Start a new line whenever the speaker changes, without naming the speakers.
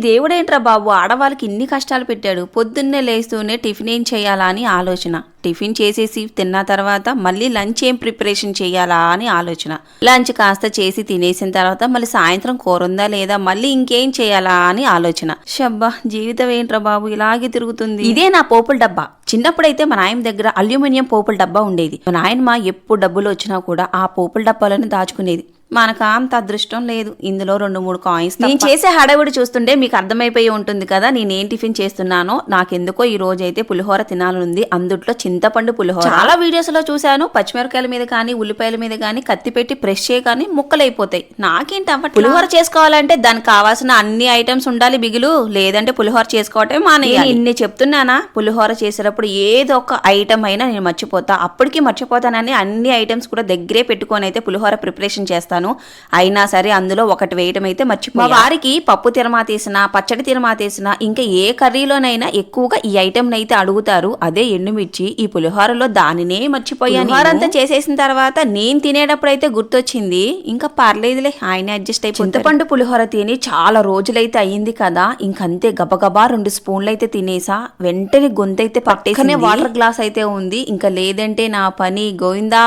దేవుడేంట్రా బాబు ఆడవాళ్ళకి ఇన్ని కష్టాలు పెట్టాడు. పొద్దున్నే లేస్తూనే టిఫిన్ ఏం చేయాలా అని ఆలోచన, టిఫిన్ చేసేసి తిన్న తర్వాత మళ్ళీ లంచ్ ఏం ప్రిపరేషన్ చేయాలా అని ఆలోచన, లంచ్ కాస్త చేసి తినేసిన తర్వాత మళ్ళీ సాయంత్రం కూర ఉందా లేదా, మళ్ళీ ఇంకేం చేయాలా అని ఆలోచన. షబ్బా జీవితం ఏంట్రా బాబు ఇలాగే తిరుగుతుంది. ఇదే నా పోపుల డబ్బా. చిన్నప్పుడైతే మా నాయన దగ్గర అల్యూమినియం పోపుల డబ్బా ఉండేది. మా నాయనమ్మ ఎప్పుడు డబ్బులు వచ్చినా కూడా ఆ పోపుల డబ్బాలను దాచుకునేది. మనకు అంత అదృష్టం లేదు. ఇందులో 2-3 కాయిన్స్. నేను చేసే హడావిడి చూస్తుంటే మీకు అర్థమైపోయి ఉంటుంది కదా నేనేం టిఫిన్ చేస్తున్నానో. నాకెందుకో ఈ రోజు అయితే పులిహోర తినాలనుంది. అందుట్లో చింతపండు పులిహోర. చాలా వీడియోస్ లో చూశాను, పచ్చిమిరకాయల మీద కానీ ఉల్లిపాయల మీద కానీ కత్తి పెట్టి ప్రెస్ చేయగానే ముక్కలైపోతాయి. నాకేంటి అవ్వ. పులిహోర చేసుకోవాలంటే దానికి కావాల్సిన అన్ని ఐటమ్స్ ఉండాలి బిగులు, లేదంటే పులిహోర చేసుకోవటమే మానేయాలి. ఇన్ని చెప్తున్నానా, పులిహోర చేసేటప్పుడు ఏదో ఒక ఐటమ్ అయినా నేను మర్చిపోతా. అప్పటికి మర్చిపోతానని అన్ని ఐటమ్స్ కూడా దగ్గరే పెట్టుకొని అయితే పులిహోర ప్రిపరేషన్ చేస్తాను. అయినా సరే అందులో ఒకటి వేయటం అయితే మర్చిపోయా. మా వారికి పప్పు తిరమాతేసినా పచ్చడి తిరమాతేసినా ఇంకా ఏ కర్రీలోనైనా ఎక్కువగా ఈ ఐటమ్ అయితే అడుగుతారు. అదే ఎండుమిర్చి. ఈ పులిహోరలో దానినే మర్చిపోయాను. పులిహోర అంతా చేసేసిన తర్వాత నేను తినేటప్పుడు అయితే గుర్తొచ్చింది, ఇంకా పర్లేదులే ఆయన అడ్జస్ట్ అయిపోయి. చింతపండు పులిహోర తిని చాలా రోజులైతే అయ్యింది కదా, ఇంకంతే గబగబా 2 స్పూన్లు అయితే తినేసా. వెంటనే గొంతైతే పట్టేసి వాటర్ గ్లాస్ అయితే ఉంది. ఇంకా లేదంటే నా పని గోయిందా.